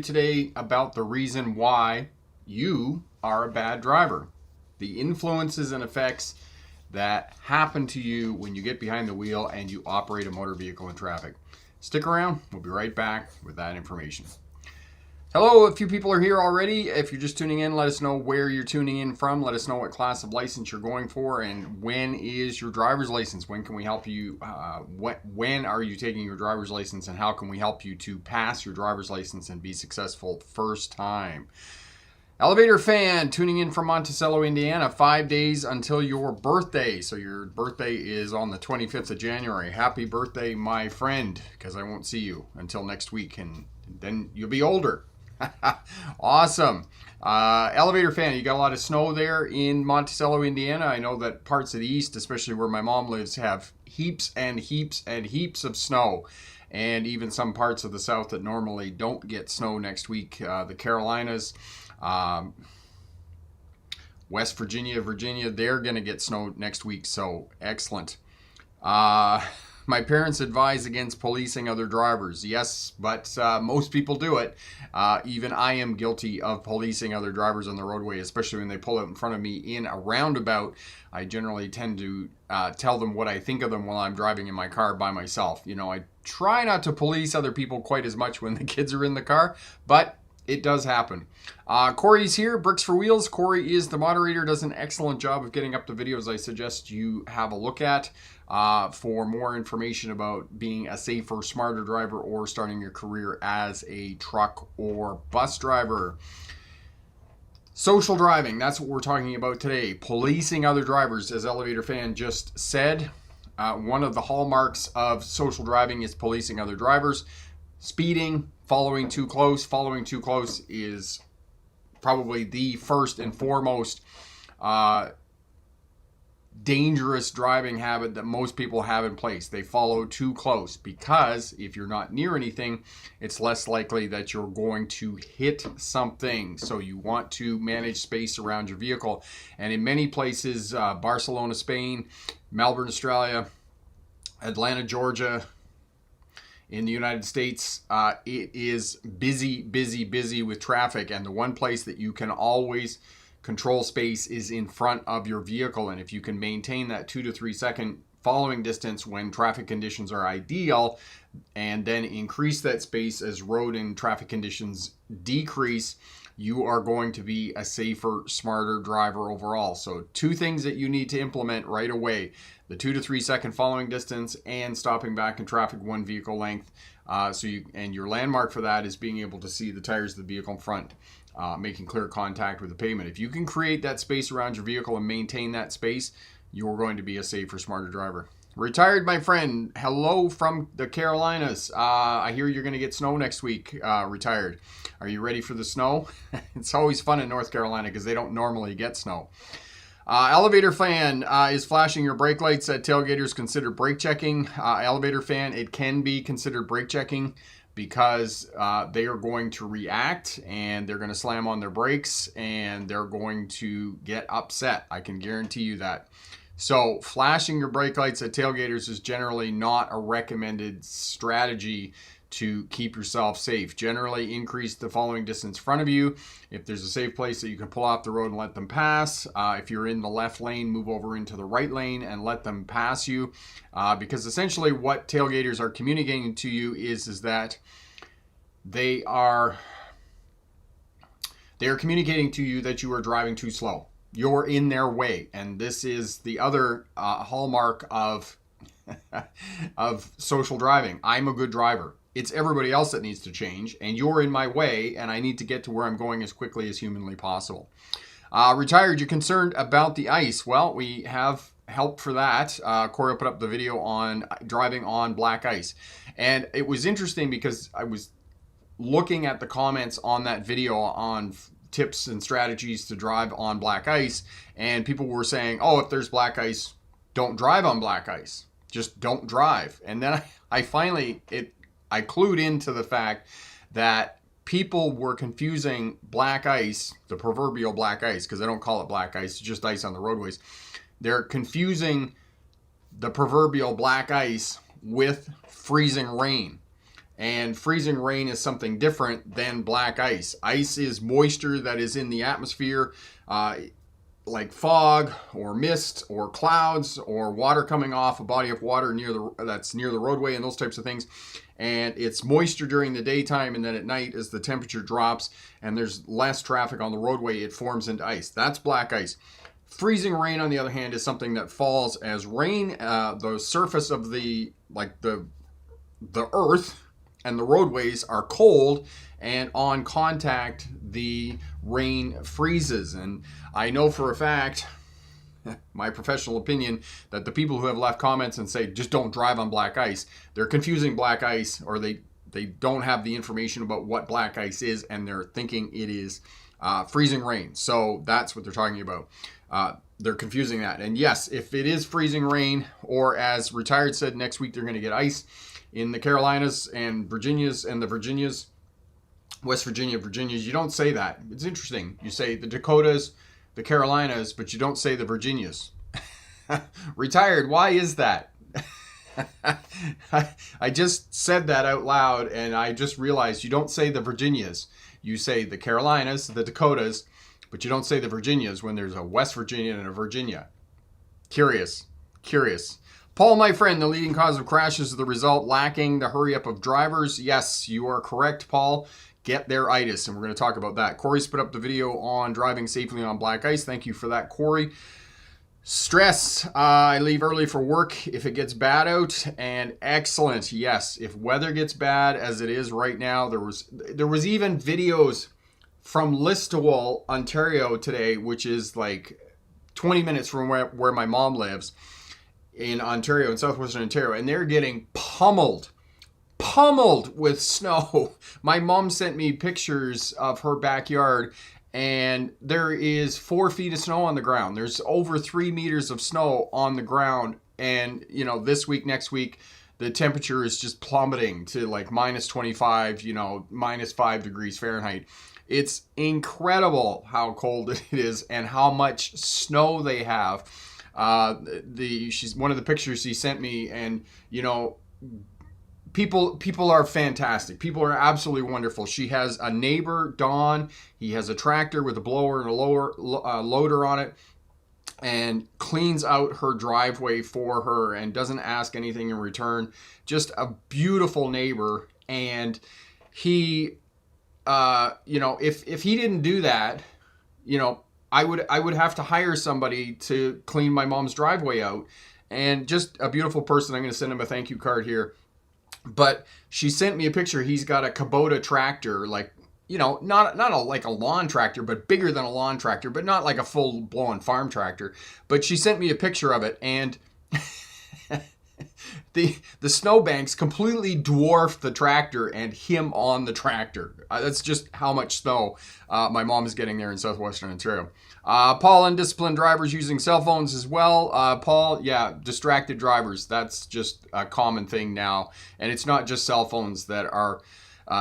Today about the reason why you are a bad driver, the influences and effects that happen to you when you get behind the wheel and you operate a motor vehicle in traffic. Stick around, we'll be right back with that information. Hello, a few people are here already. If you're just tuning in, let us know where you're tuning in from. Let us know what class of license you're going for and when is your driver's license. When can we help you? When are you taking your driver's license and how can we help you to pass your driver's license and be successful first time? Elevator fan tuning in from Monticello, Indiana, 5 days until your birthday. So your birthday is on the 25th of January. Happy birthday, my friend, because I won't see you until next week and then you'll be older. Awesome. Elevator fan, you got a lot of snow there in Monticello, Indiana. I know that parts of the east, especially where my mom lives, have heaps and heaps and heaps of snow. And even some parts of the south that normally don't get snow next week. The Carolinas, West Virginia, they're going to get snow next week. So excellent. My parents advise against policing other drivers. Yes, but most people do it. Even I am guilty of policing other drivers on the roadway, especially when they pull out in front of me in a roundabout. I generally tend to tell them what I think of them while I'm driving in my car by myself. You know, I try not to police other people quite as much when the kids are in the car, but it does happen. Corey's here, Bricks for Wheels. Corey is the moderator, does an excellent job of getting up the videos I suggest you have a look at. For more information about being a safer, smarter driver or starting your career as a truck or bus driver. Social driving, that's what we're talking about today. Policing other drivers, as Elevator Fan just said. One of the hallmarks of social driving is policing other drivers. Speeding, following too close. Following too close is probably the first and foremost dangerous driving habit that most people have in place. They follow too close because if you're not near anything, it's less likely that you're going to hit something. So you want to manage space around your vehicle. And in many places, Barcelona, Spain, Melbourne, Australia, Atlanta, Georgia, in the United States, it is busy with traffic. And the one place that you can always control space is in front of your vehicle. And if you can maintain that 2 to 3 second following distance when traffic conditions are ideal, and then increase that space as road and traffic conditions decrease, you are going to be a safer, smarter driver overall. So 2 things that you need to implement right away: the 2 to 3 second following distance and stopping back in traffic 1 vehicle length. And your landmark for that is being able to see the tires of the vehicle in front. Making clear contact with the pavement. If you can create that space around your vehicle and maintain that space, you're going to be a safer, smarter driver. Retired, my friend. Hello from the Carolinas. I hear you're going to get snow next week, retired. Are you ready for the snow? It's always fun in North Carolina because they don't normally get snow. Elevator fan is flashing your brake lights at tailgaters considered brake checking. Elevator fan, it can be considered brake checking because they are going to react and they're going to slam on their brakes and they're going to get upset. I can guarantee you that. So flashing your brake lights at tailgaters is generally not a recommended strategy to keep yourself safe. Generally increase the following distance in front of you. If there's a safe place that you can pull off the road and let them pass. If you're in the left lane, move over into the right lane and let them pass you. Because essentially what tailgaters are communicating to you is that they are communicating to you that you are driving too slow. You're in their way. And this is the other hallmark of social driving. I'm a good driver. It's everybody else that needs to change, and you're in my way, and I need to get to where I'm going as quickly as humanly possible. Retired, you're concerned about the ice. Well, we have help for that. Corey put up the video on driving on black ice. And it was interesting because I was looking at the comments on that video on tips and strategies to drive on black ice, and people were saying, oh, if there's black ice, don't drive on black ice. Just don't drive. And then I finally clued into the fact that people were confusing black ice, the proverbial black ice, because I don't call it black ice, it's just ice on the roadways. They're confusing the proverbial black ice with freezing rain. And freezing rain is something different than black ice. Ice is moisture that is in the atmosphere, like fog or mist or clouds or water coming off a body of water that's near the roadway and those types of things. And it's moisture during the daytime, and then at night as the temperature drops and there's less traffic on the roadway, it forms into ice. That's black ice. Freezing rain, on the other hand, is something that falls as rain. The surface of the earth and the roadways are cold, and on contact the rain freezes. And I know for a fact, my professional opinion, that the people who have left comments and say just don't drive on black ice, they're confusing black ice, or they don't have the information about what black ice is, and they're thinking it is freezing rain. So that's what they're talking about. They're confusing that. And yes, if it is freezing rain, or as Retired said, next week they're going to get ice in the Carolinas and Virginias and the Virginias, West Virginia, Virginias. You don't say that. It's interesting. You say the Dakotas, the Carolinas, but you don't say the Virginias. Retired, why is that? I just said that out loud, and I just realized you don't say the Virginias. You say the Carolinas, the Dakotas, but you don't say the Virginias when there's a West Virginia and a Virginia. Curious. Paul, my friend, the leading cause of crashes is the result lacking the hurry up of drivers. Yes, you are correct, Paul. Get their itis, and we're going to talk about that. Corey's put up the video on driving safely on black ice. Thank you for that, Corey. Stress. I leave early for work if it gets bad out, and excellent. Yes, if weather gets bad as it is right now, there was even videos from Listowel, Ontario today, which is like 20 minutes from where my mom lives in Ontario, in southwestern Ontario, and they're getting pummeled with snow. My mom sent me pictures of her backyard, and there is 4 feet of snow on the ground. There's over 3 meters of snow on the ground, and this week, next week, the temperature is just plummeting to like minus 25, minus 5 degrees Fahrenheit. It's incredible how cold it is and how much snow they have. She's one of the pictures she sent me, and people are fantastic. People are absolutely wonderful. She has a neighbor, Don. He has a tractor with a blower and a loader on it, and cleans out her driveway for her and doesn't ask anything in return. Just a beautiful neighbor. And he, if he didn't do that, I would have to hire somebody to clean my mom's driveway out. And just a beautiful person. I'm going to send him a thank you card here. But she sent me a picture. He's got a Kubota tractor, like, not like a lawn tractor, but bigger than a lawn tractor, but not like a full-blown farm tractor. But she sent me a picture of it, and the snowbanks completely dwarf the tractor and him on the tractor. That's just how much snow my mom is getting there in southwestern Ontario. Paul, undisciplined drivers using cell phones as well. Paul, yeah, distracted drivers. That's just a common thing now. And it's not just cell phones that are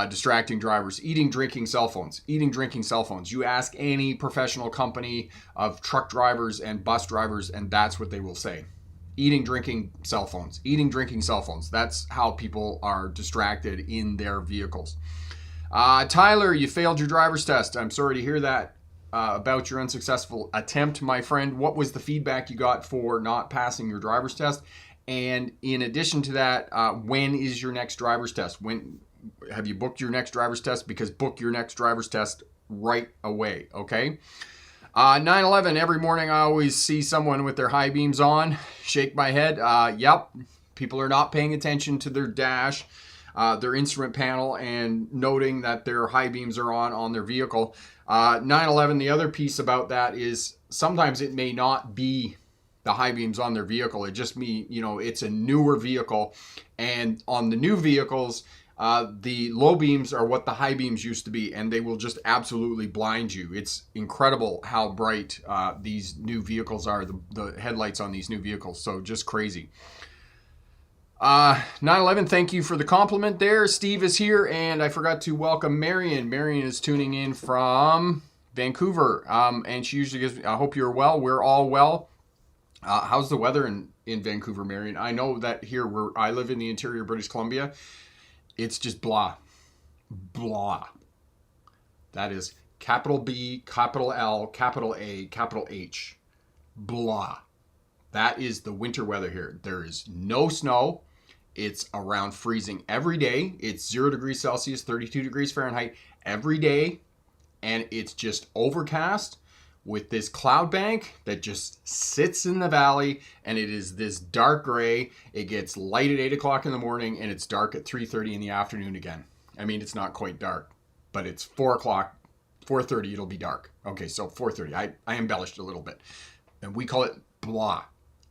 distracting drivers. Eating, drinking, cell phones. You ask any professional company of truck drivers and bus drivers, and that's what they will say. Eating, drinking, cell phones. That's how people are distracted in their vehicles. Tyler, you failed your driver's test. I'm sorry to hear that about your unsuccessful attempt, my friend. What was the feedback you got for not passing your driver's test? And in addition to that, when is your next driver's test? When have you booked your next driver's test? Because book your next driver's test right away, okay? 9/11, every morning I always see someone with their high beams on. Shake my head. Yep, people are not paying attention to their dash, their instrument panel, and noting that their high beams are on their vehicle. 9/11, the other piece about that is sometimes it may not be the high beams on their vehicle. It just means, it's a newer vehicle, and on the new vehicles, the low beams are what the high beams used to be, and they will just absolutely blind you. It's incredible how bright these new vehicles are, the headlights on these new vehicles. So just crazy. 9/11, thank you for the compliment there. Steve is here, and I forgot to welcome Marion. Marion is tuning in from Vancouver, and she usually gives me, I hope you're well. We're all well. How's the weather in Vancouver, Marion? I know that here where I live in the interior of British Columbia, It's just blah. Blah. That is capital B, capital L, capital A, capital H. Blah. That is the winter weather here. There is no snow. It's around freezing every day. It's 0 degrees Celsius, 32 degrees Fahrenheit every day. And it's just overcast with this cloud bank that just sits in the valley, and it is this dark gray. It gets light at 8 o'clock in the morning, and it's dark at 3:30 in the afternoon again. I mean, it's not quite dark, but it's 4 o'clock, 4:30, it'll be dark. Okay, so 4:30, I embellished a little bit. And we call it blah.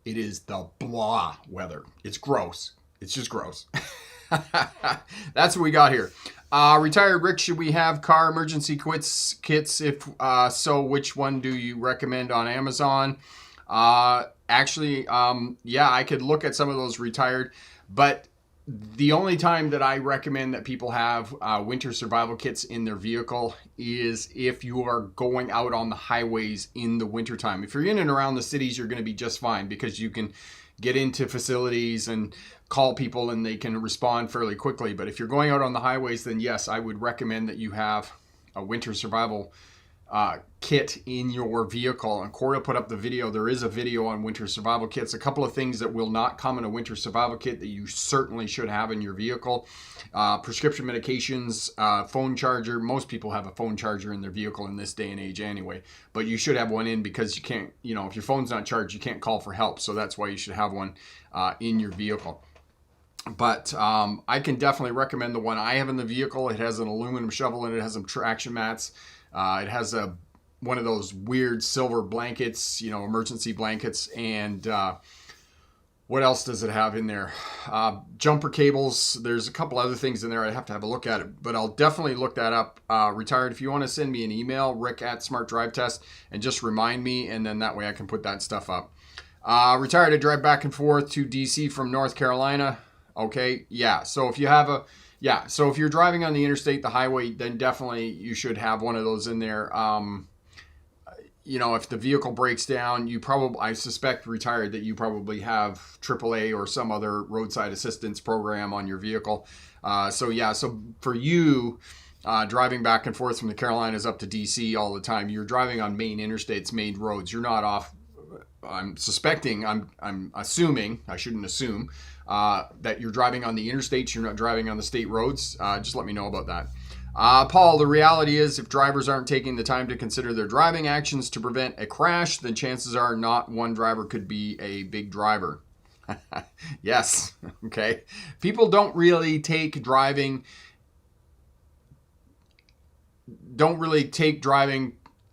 It is the blah weather. It's gross. It's just gross. That's what we got here. Retired Rick, should we have car emergency kits? If so, which one do you recommend on Amazon? Actually, yeah, I could look at some of those retired, but the only time that I recommend that people have winter survival kits in their vehicle is if you are going out on the highways in the wintertime. If you're in and around the cities, you're going to be just fine because you can get into facilities and call people and they can respond fairly quickly. But if you're going out on the highways, then yes, I would recommend that you have a winter survival kit in your vehicle. And Corey will put up the video. There is a video on winter survival kits. A couple of things that will not come in a winter survival kit that you certainly should have in your vehicle. Prescription medications, phone charger. Most people have a phone charger in their vehicle in this day and age anyway. But you should have one in because you can't, if your phone's not charged, you can't call for help. So that's why you should have one in your vehicle. But I can definitely recommend the one I have in the vehicle. It has an aluminum shovel and it has some traction mats. It has one of those weird silver blankets, emergency blankets. And what else does it have in there? Jumper cables. There's a couple other things in there. I'd have to have a look at it, but I'll definitely look that up. Retired, if you want to send me an email, rick@smartdrivetest, and just remind me, and then that way I can put that stuff up. Retired, I drive back and forth to DC from North Carolina. Okay, yeah. So if you have so if you're driving on the interstate, the highway, then definitely you should have one of those in there. If the vehicle breaks down, I suspect, retired, that you probably have AAA or some other roadside assistance program on your vehicle. So for you, driving back and forth from the Carolinas up to DC all the time, you're driving on main interstates, main roads. You're not off. I'm assuming, I shouldn't assume, that you're driving on the interstates, you're not driving on the state roads. Just let me know about that. Paul, the reality is if drivers aren't taking the time to consider their driving actions to prevent a crash, then chances are not one driver could be a big driver. Yes. Okay. People don't really take driving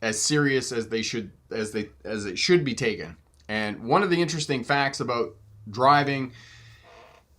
as serious as it should be taken. And one of the interesting facts about driving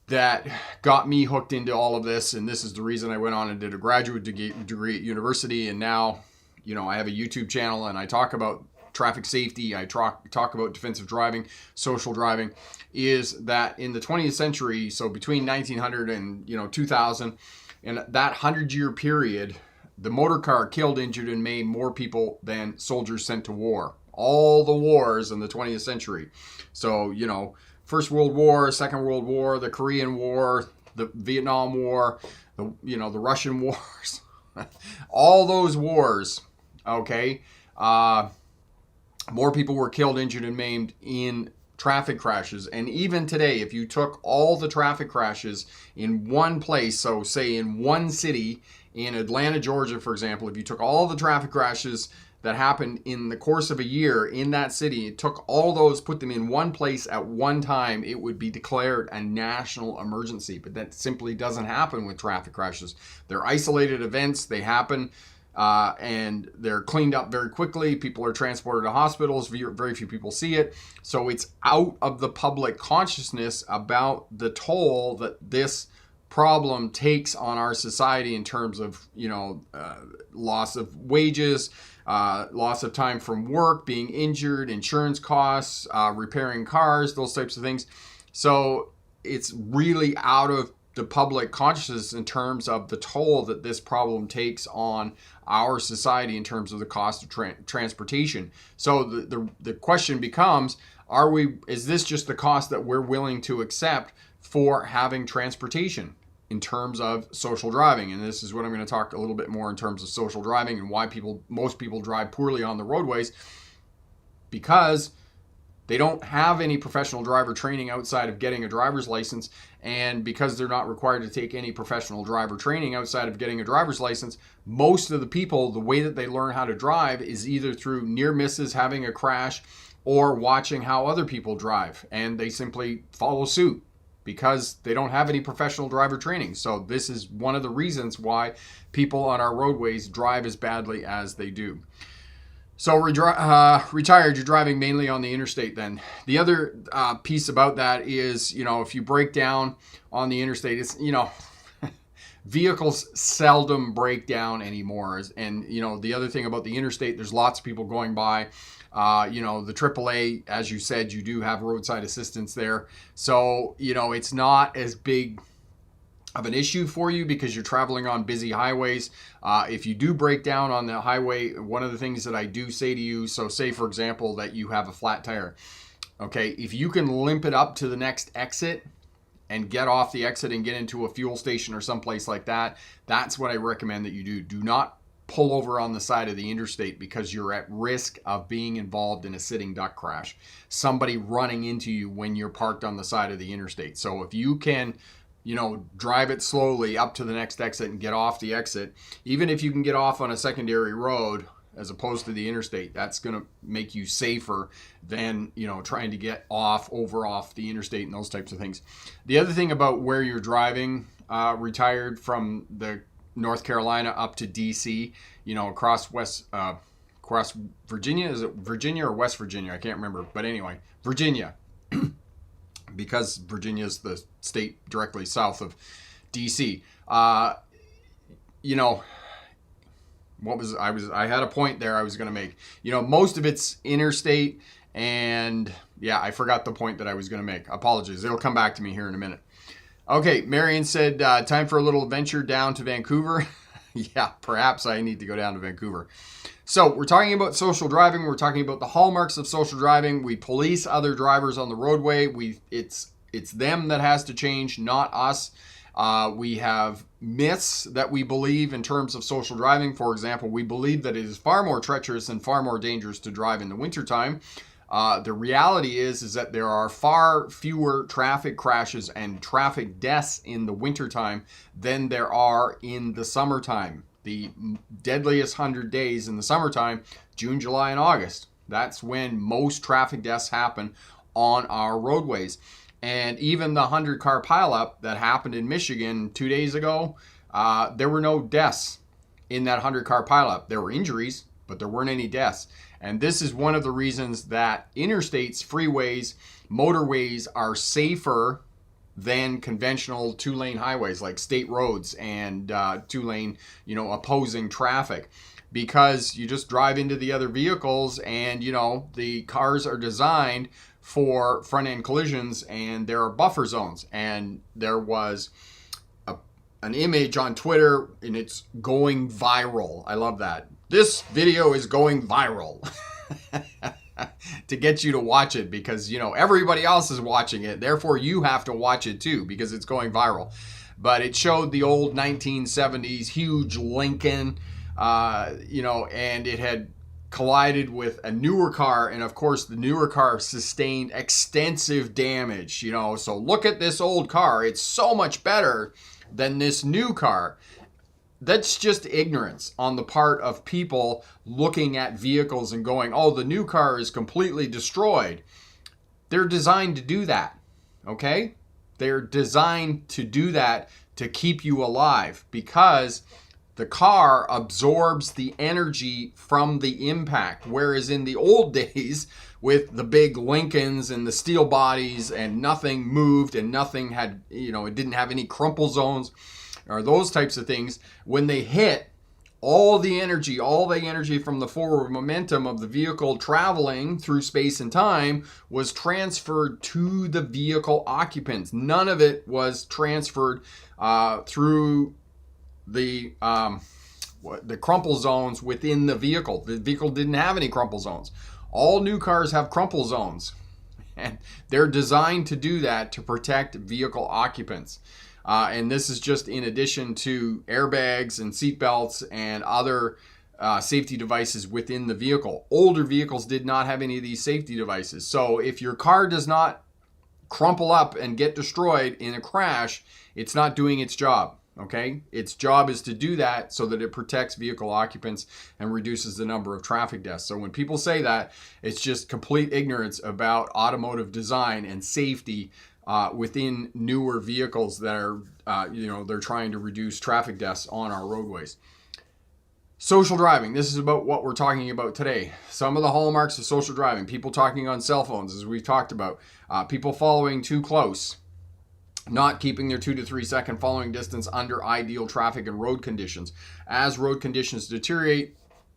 that got me hooked into all of this, and this is the reason I went on and did a graduate degree at university, and now, I have a YouTube channel and I talk about traffic safety, I talk about defensive driving, social driving, is that in the 20th century, so between 1900 and 2000, in that 100-year period, the motor car killed, injured, and maimed more people than soldiers sent to war. All the wars in the 20th century. So, First World War, Second World War, the Korean War, the Vietnam War, the Russian wars, all those wars, okay? More people were killed, injured, and maimed in traffic crashes. And even today, if you took all the traffic crashes in one place, so say in one city, in Atlanta, Georgia, for example, if you took all the traffic crashes that happened in the course of a year in that city, took all those, put them in one place at one time, it would be declared a national emergency. But that simply doesn't happen with traffic crashes. They're isolated events, they happen, and they're cleaned up very quickly. People are transported to hospitals, very few people see it. So it's out of the public consciousness about the toll that this problem takes on our society in terms of, loss of wages, loss of time from work, being injured, insurance costs, repairing cars, those types of things. So it's really out of the public consciousness in terms of the toll that this problem takes on our society in terms of the cost of transportation. So the question becomes, is this just the cost that we're willing to accept for having transportation in terms of social driving. And this is what I'm going to talk a little bit more in terms of social driving and why most people drive poorly on the roadways, because they don't have any professional driver training outside of getting a driver's license. And because they're not required to take any professional driver training outside of getting a driver's license, most of the people, the way that they learn how to drive is either through near misses, having a crash, or watching how other people drive. And they simply follow suit because they don't have any professional driver training. So this is one of the reasons why people on our roadways drive as badly as they do. So retired, you're driving mainly on the interstate then. The other piece about that is, if you break down on the interstate, it's, vehicles seldom break down anymore. And, the other thing about the interstate, there's lots of people going by. The AAA, as you said, you do have roadside assistance there. So, it's not as big of an issue for you because you're traveling on busy highways. If you do break down on the highway, one of the things that I do say to you, so say for example that you have a flat tire. Okay, if you can limp it up to the next exit and get off the exit and get into a fuel station or someplace like that, that's what I recommend that you do. Do not pull over on the side of the interstate because you're at risk of being involved in a sitting duck crash. Somebody running into you when you're parked on the side of the interstate. So if you can drive it slowly up to the next exit and get off the exit, even if you can get off on a secondary road as opposed to the interstate, that's going to make you safer than, trying to get off the interstate and those types of things. The other thing about where you're driving, retired from the North Carolina up to DC, across Virginia, is it Virginia or West Virginia? I can't remember, but anyway, Virginia. Because Virginia is the state directly south of DC. I had a point there I was going to make. Most of it's interstate, and I forgot the point that I was going to make. Apologies. It'll come back to me here in a minute. Okay, Marion said, time for a little adventure down to Vancouver. Yeah, perhaps I need to go down to Vancouver. So we're talking about social driving. We're talking about the hallmarks of social driving. We police other drivers on the roadway. It's them that has to change, not us. We have myths that we believe in terms of social driving. For example, we believe that it is far more treacherous and far more dangerous to drive in the wintertime. The reality is that there are far fewer traffic crashes and traffic deaths in the wintertime than there are in the summertime. The deadliest 100 days in the summertime, June, July, and August. That's when most traffic deaths happen on our roadways. And even the 100-car pileup that happened in Michigan 2 days ago, there were no deaths in that 100-car pileup. There were injuries, but there weren't any deaths. And this is one of the reasons that interstates, freeways, motorways are safer than conventional two-lane highways like state roads and two-lane, opposing traffic, because you just drive into the other vehicles and, the cars are designed for front-end collisions and there are buffer zones. And there was an image on Twitter and it's going viral. I love that. This video is going viral. To get you to watch it because, everybody else is watching it. Therefore, you have to watch it too because it's going viral. But it showed the old 1970s huge Lincoln, and it had collided with a newer car. And of course, the newer car sustained extensive damage, So look at this old car. It's so much better than this new car. That's just ignorance on the part of people looking at vehicles and going, oh, the new car is completely destroyed. They're designed to do that, okay? They're designed to do that to keep you alive because the car absorbs the energy from the impact. Whereas in the old days with the big Lincolns and the steel bodies and nothing moved and nothing had, it didn't have any crumple zones, or those types of things, when they hit, all the energy from the forward momentum of the vehicle traveling through space and time was transferred to the vehicle occupants. None of it was transferred through the crumple zones within the vehicle. The vehicle didn't have any crumple zones. All new cars have crumple zones, and they're designed to do that to protect vehicle occupants. And this is just in addition to airbags and seat belts and other safety devices within the vehicle. Older vehicles did not have any of these safety devices. So if your car does not crumple up and get destroyed in a crash, it's not doing its job. Okay, its job is to do that so that it protects vehicle occupants and reduces the number of traffic deaths. So when people say that, it's just complete ignorance about automotive design and safety within newer vehicles that are, they're trying to reduce traffic deaths on our roadways. Social driving. This is about what we're talking about today. Some of the hallmarks of social driving. People talking on cell phones, as we've talked about. People following too close. Not keeping their 2 to 3 second following distance under ideal traffic and road conditions. As road conditions deteriorate,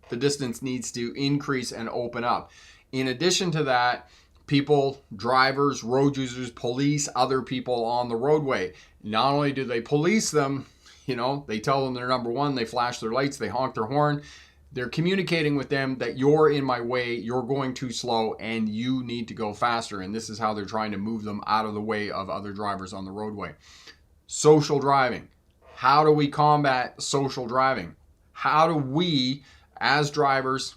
the distance needs to increase and open up. In addition to that, people, drivers, road users, police other people on the roadway. Not only do they police them, they tell them they're number one, they flash their lights, they honk their horn. They're communicating with them that you're in my way, you're going too slow, and you need to go faster. And this is how they're trying to move them out of the way of other drivers on the roadway. Social driving. How do we combat social driving? How do we, as drivers,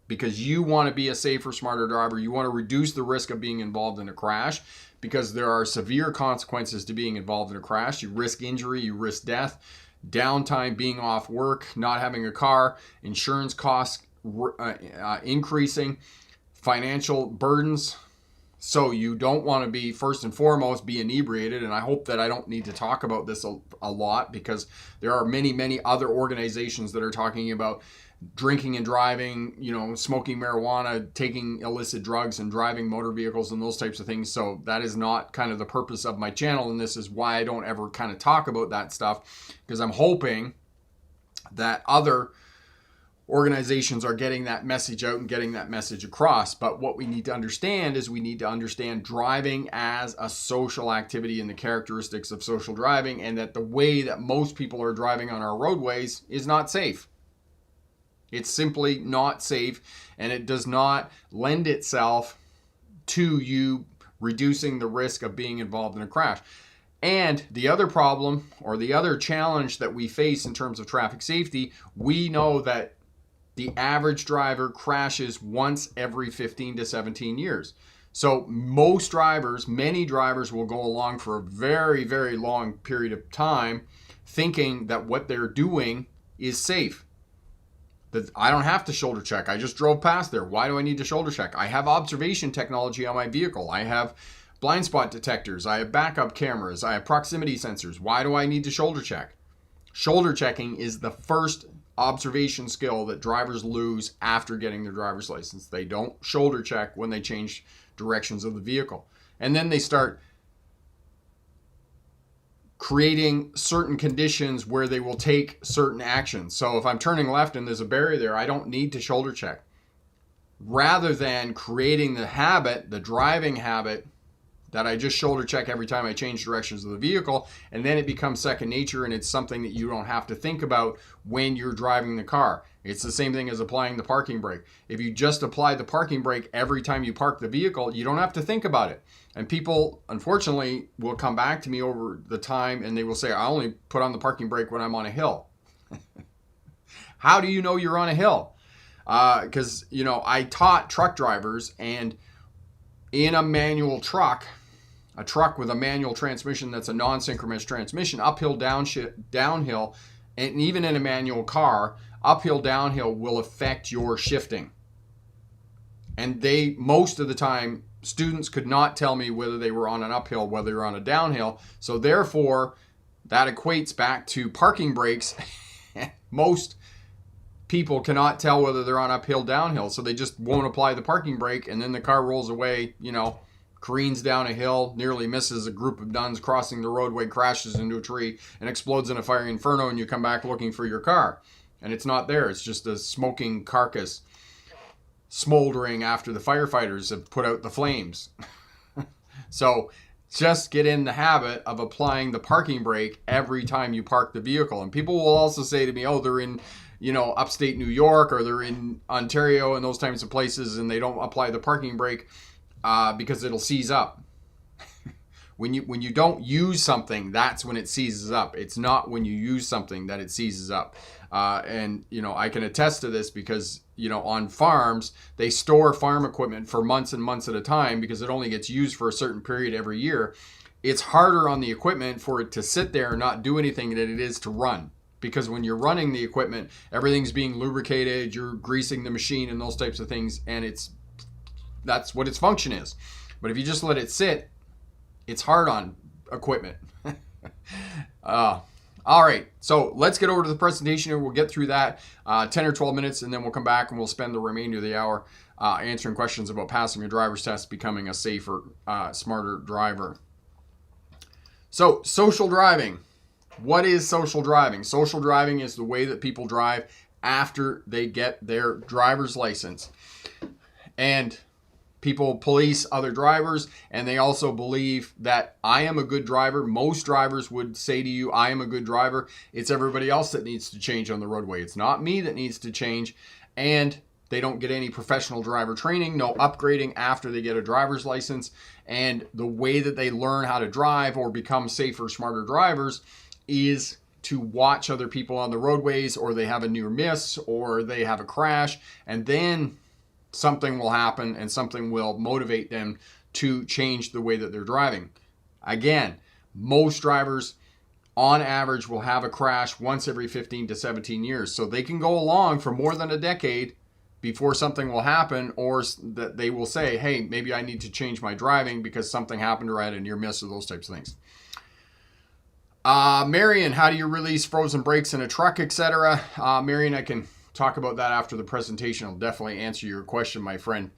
because you want to be a safer, smarter driver, you want to reduce the risk of being involved in a crash, because there are severe consequences to being involved in a crash. You risk injury, you risk death, downtime, being off work, not having a car, insurance costs increasing, financial burdens. So you don't want to be, first and foremost, be inebriated. And I hope that I don't need to talk about this a lot, because there are many, many other organizations that are talking about drinking and driving, smoking marijuana, taking illicit drugs and driving motor vehicles and those types of things. So that is not kind of the purpose of my channel. And this is why I don't ever kind of talk about that stuff, because I'm hoping that other organizations are getting that message out and getting that message across. But what we need to understand is we need to understand driving as a social activity and the characteristics of social driving, and that the way that most people are driving on our roadways is not safe. It's simply not safe, and it does not lend itself to you reducing the risk of being involved in a crash. And the other problem, or the other challenge that we face in terms of traffic safety, we know that the average driver crashes once every 15 to 17 years. So most drivers, many drivers, will go along for a very, very long period of time thinking that what they're doing is safe. That I don't have to shoulder check. I just drove past there. Why do I need to shoulder check? I have observation technology on my vehicle. I have blind spot detectors. I have backup cameras. I have proximity sensors. Why do I need to shoulder check? Shoulder checking is the first observation skill that drivers lose after getting their driver's license. They don't shoulder check when they change directions of the vehicle. And then they start creating certain conditions where they will take certain actions. So if I'm turning left and there's a barrier there, I don't need to shoulder check. Rather than creating the habit, the driving habit, that I just shoulder check every time I change directions of the vehicle, and then it becomes second nature, and it's something that you don't have to think about when you're driving the car. It's the same thing as applying the parking brake. If you just apply the parking brake every time you park the vehicle, you don't have to think about it. And people, unfortunately, will come back to me over the time and they will say, I only put on the parking brake when I'm on a hill. How do you know you're on a hill? Because, I taught truck drivers, and in a manual truck, a truck with a manual transmission that's a non-synchronous transmission, uphill, downhill, and even in a manual car, uphill, downhill will affect your shifting. And most of the time, students could not tell me whether they were on an uphill, whether they were on a downhill. So therefore, that equates back to parking brakes. Most people cannot tell whether they're on uphill, downhill. So they just won't apply the parking brake, and then the car rolls away, careens down a hill, nearly misses a group of nuns crossing the roadway, crashes into a tree, and explodes in a fiery inferno, and you come back looking for your car. And it's not there. It's just a smoking carcass smoldering after the firefighters have put out the flames. So just get in the habit of applying the parking brake every time you park the vehicle. And people will also say to me, oh, they're in, upstate New York, or they're in Ontario and those types of places, and they don't apply the parking brake because it'll seize up. When you don't use something, that's when it seizes up. It's not when you use something that it seizes up. And I can attest to this because on farms they store farm equipment for months and months at a time because it only gets used for a certain period every year. It's harder on the equipment for it to sit there and not do anything than it is to run. Because when you're running the equipment, everything's being lubricated, you're greasing the machine and those types of things, and that's what its function is. But if you just let it sit, it's hard on equipment. All right, so let's get over to the presentation here. We'll get through that 10 or 12 minutes, and then we'll come back and we'll spend the remainder of the hour answering questions about passing a driver's test, becoming a safer, smarter driver. So, social driving. What is social driving? Social driving is the way that people drive after they get their driver's license. And people police other drivers, and they also believe that I am a good driver. Most drivers would say to you, I am a good driver. It's everybody else that needs to change on the roadway. It's not me that needs to change. And they don't get any professional driver training, no upgrading after they get a driver's license. And the way that they learn how to drive or become safer, smarter drivers is to watch other people on the roadways, or they have a near miss, or they have a crash, and then something will happen and something will motivate them to change the way that they're driving. Again, most drivers on average will have a crash once every 15 to 17 years. So they can go along for more than a decade before something will happen, or that they will say, hey, maybe I need to change my driving because something happened or I had a near miss, or those types of things. Marion, how do you release frozen brakes in a truck, etc.? Marion, I can talk about that after the presentation. I'll definitely answer your question, my friend.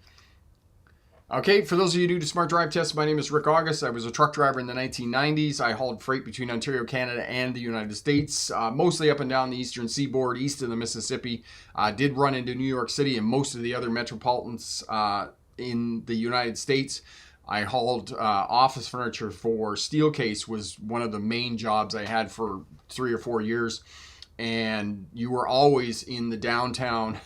Okay, for those of you new to Smart Drive Test, my name is Rick August. I was a truck driver in the 1990s. I hauled freight between Ontario, Canada, and the United States, mostly up and down the eastern seaboard, east of the Mississippi. Did run into New York City and most of the other metropolitans in the United States. I hauled office furniture for Steelcase, was one of the main jobs I had for 3 or 4 years. And you were always in the downtown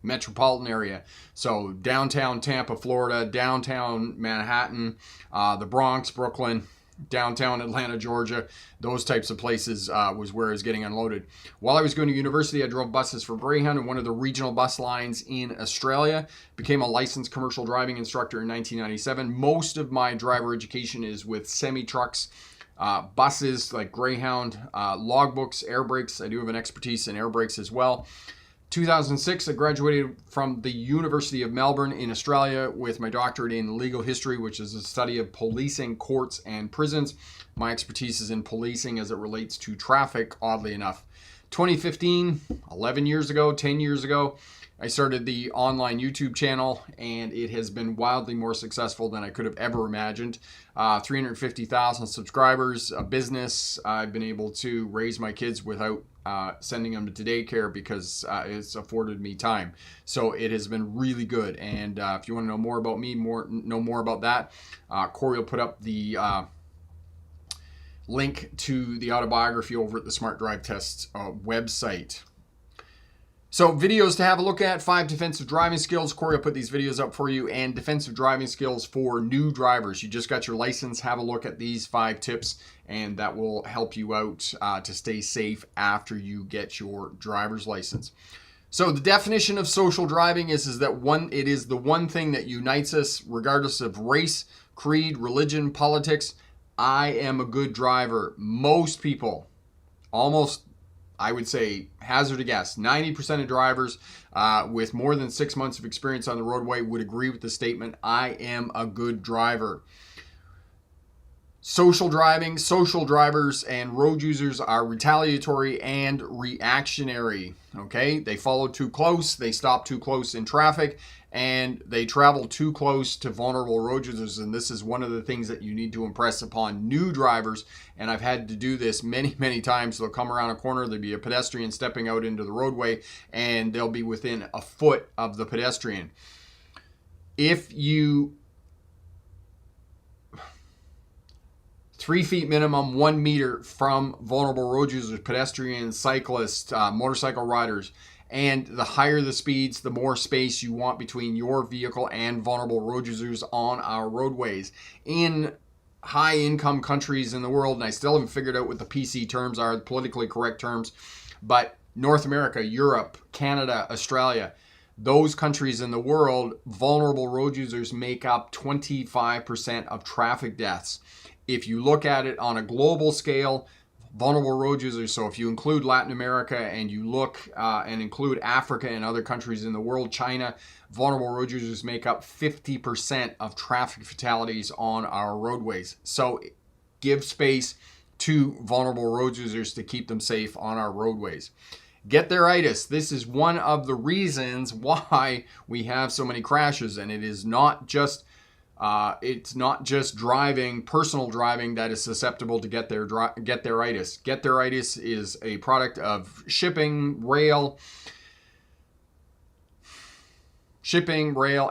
metropolitan area. So downtown Tampa, Florida, downtown Manhattan, the Bronx, Brooklyn, downtown Atlanta, Georgia, those types of places was where I was getting unloaded. While I was going to university, I drove buses for Greyhound and one of the regional bus lines in Australia. Became a licensed commercial driving instructor in 1997. Most of my driver education is with semi-trucks, buses like Greyhound, logbooks, air brakes. I do have an expertise in air brakes as well. 2006, I graduated from the University of Melbourne in Australia with my doctorate in legal history, which is a study of policing, courts, and prisons. My expertise is in policing as it relates to traffic, oddly enough. 2015, 11 years ago, 10 years ago, I started the online YouTube channel, and it has been wildly more successful than I could have ever imagined. 350,000 subscribers, a business. I've been able to raise my kids without sending them to daycare because it's afforded me time. So it has been really good. And if you want to know more about me, know more about that, Corey will put up the link to the autobiography over at the Smart Drive Test website. So videos to have a look at: 5 defensive driving skills. Corey will put these videos up for you, and defensive driving skills for new drivers. You just got your license, have a look at these 5 tips, and that will help you out to stay safe after you get your driver's license. So the definition of social driving is that it is the one thing that unites us regardless of race, creed, religion, politics. I am a good driver. Most people, almost, I would say, hazard a guess, 90% of drivers with more than 6 months of experience on the roadway would agree with the statement, I am a good driver. Social driving, social drivers and road users are retaliatory and reactionary. Okay, they follow too close, they stop too close in traffic, and they travel too close to vulnerable road users. And this is one of the things that you need to impress upon new drivers. And I've had to do this many, many times. They'll come around a corner, there'll be a pedestrian stepping out into the roadway, and they'll be within a foot of the pedestrian. If you 3 feet minimum, 1 meter from vulnerable road users, pedestrians, cyclists, motorcycle riders. And the higher the speeds, the more space you want between your vehicle and vulnerable road users on our roadways. In high income countries in the world, and I still haven't figured out what the PC terms are, the politically correct terms, but North America, Europe, Canada, Australia, those countries in the world, vulnerable road users make up 25% of traffic deaths. If you look at it on a global scale, vulnerable road users, so if you include Latin America and you look and include Africa and other countries in the world, China, vulnerable road users make up 50% of traffic fatalities on our roadways. So give space to vulnerable road users to keep them safe on our roadways. Get theiritis. This is one of the reasons why we have so many crashes, and it is not just it's not just driving, personal driving, that is susceptible to get theiritis. Get theiritis is a product of shipping, rail,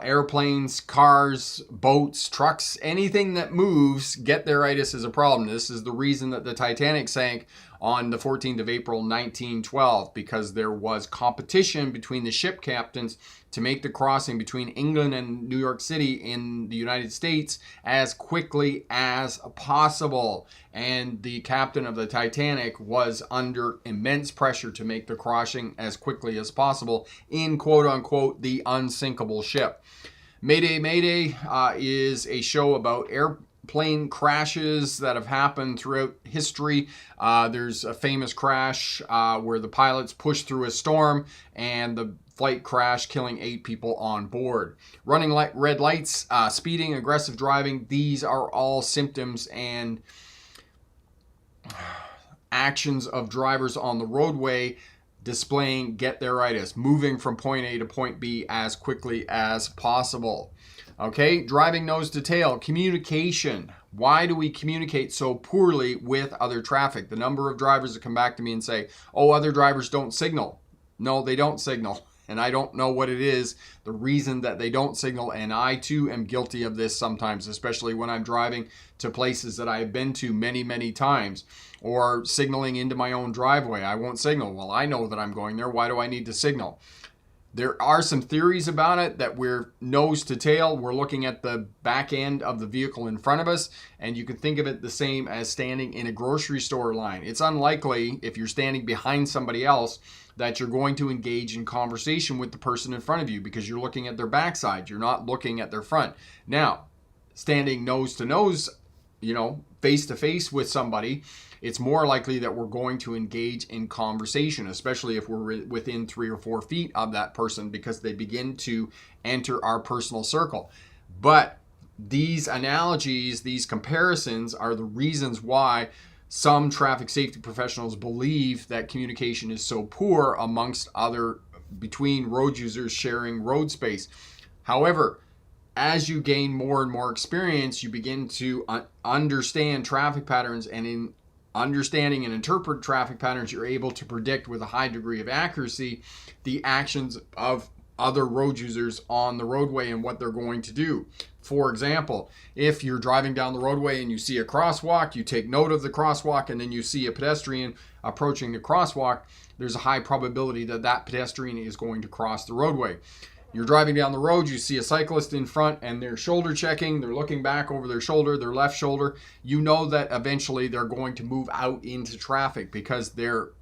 airplanes, cars, boats, trucks, anything that moves. Get theiritis is a problem. This is the reason that the Titanic sank on the 14th of April, 1912, because there was competition between the ship captains to make the crossing between England and New York City in the United States as quickly as possible. And the captain of the Titanic was under immense pressure to make the crossing as quickly as possible in, quote unquote, the unsinkable ship. Mayday Mayday is a show about airplane crashes that have happened throughout history. There's a famous crash where the pilots pushed through a storm and the flight crashed, killing 8 people on board. Running red lights, speeding, aggressive driving, these are all symptoms and actions of drivers on the roadway displaying get theiritis, moving from point A to point B as quickly as possible. Okay, driving nose to tail, communication. Why do we communicate so poorly with other traffic? The number of drivers that come back to me and say, oh, other drivers don't signal. No, they don't signal. And I don't know what it is, the reason that they don't signal. And I too am guilty of this sometimes, especially when I'm driving to places that I've been to many, many times, or signaling into my own driveway. I won't signal. Well, I know that I'm going there. Why do I need to signal? There are some theories about it that we're nose to tail. We're looking at the back end of the vehicle in front of us, and you can think of it the same as standing in a grocery store line. It's unlikely, if you're standing behind somebody else, that you're going to engage in conversation with the person in front of you because you're looking at their backside. You're not looking at their front. Now, standing nose to nose, face to face with somebody, it's more likely that we're going to engage in conversation, especially if we're within 3 or 4 feet of that person, because they begin to enter our personal circle. But these analogies, these comparisons are the reasons why some traffic safety professionals believe that communication is so poor amongst other between road users sharing road space. However, as you gain more and more experience, you begin to understand traffic patterns, and in understanding and interpret traffic patterns, you're able to predict with a high degree of accuracy the actions of other road users on the roadway and what they're going to do. For example, if you're driving down the roadway and you see a crosswalk, you take note of the crosswalk, and then you see a pedestrian approaching the crosswalk, there's a high probability that that pedestrian is going to cross the roadway. You're driving down the road, you see a cyclist in front and they're shoulder checking, they're looking back over their shoulder, their left shoulder. You know that eventually they're going to move out into traffic because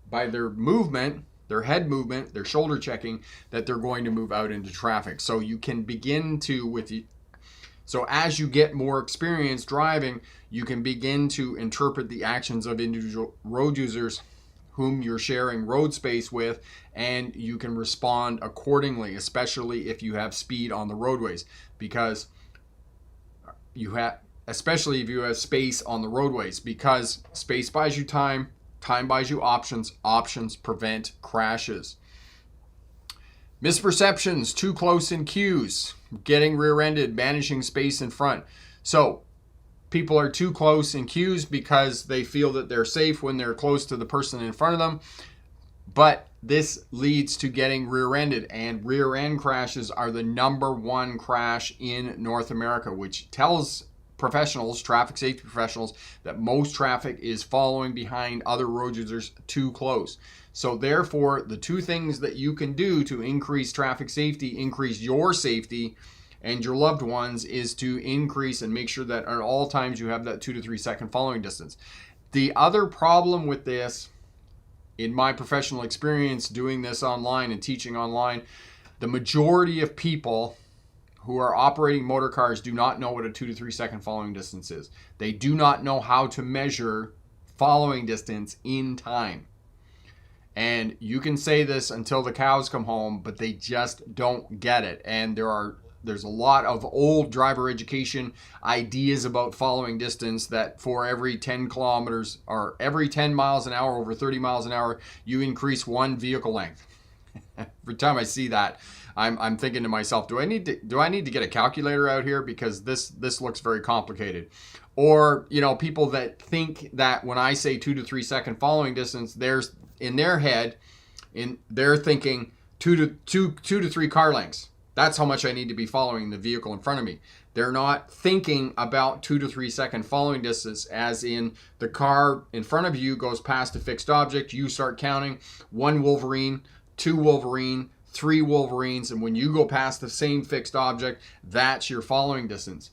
by their movement, their head movement, their shoulder checking, that they're going to move out into traffic. So you can begin to, so as you get more experience driving, you can begin to interpret the actions of individual road users whom you're sharing road space with, and you can respond accordingly, especially if you have speed on the roadways, because especially if you have space on the roadways, because space buys you time, time buys you options, options prevent crashes. Misperceptions, too close in queues, getting rear-ended, managing space in front. So people are too close in queues because they feel that they're safe when they're close to the person in front of them. But this leads to getting rear-ended, and rear-end crashes are the #1 crash in North America, which tells professionals, traffic safety professionals, that most traffic is following behind other road users too close. So therefore, the two things that you can do to increase traffic safety, increase your safety, and your loved ones is to increase and make sure that at all times you have that 2 to 3 second following distance. The other problem with this, in my professional experience doing this online and teaching online, the majority of people who are operating motor cars do not know what a 2 to 3 second following distance is. They do not know how to measure following distance in time. And you can say this until the cows come home, but they just don't get it. And there's a lot of old driver education ideas about following distance, that for every 10 kilometers or every 10 miles an hour over 30 miles an hour, you increase one vehicle length. Every time I see that, I'm thinking to myself, do I need to get a calculator out here, because this looks very complicated? Or, people that think that when I say 2 to 3 second following distance, there's in their head, they're thinking 2 to 3 car lengths. That's how much I need to be following the vehicle in front of me. They're not thinking about 2 to 3 second following distance as in the car in front of you goes past a fixed object. You start counting 1 Wolverine, 2 Wolverine, 3 Wolverines. And when you go past the same fixed object, that's your following distance.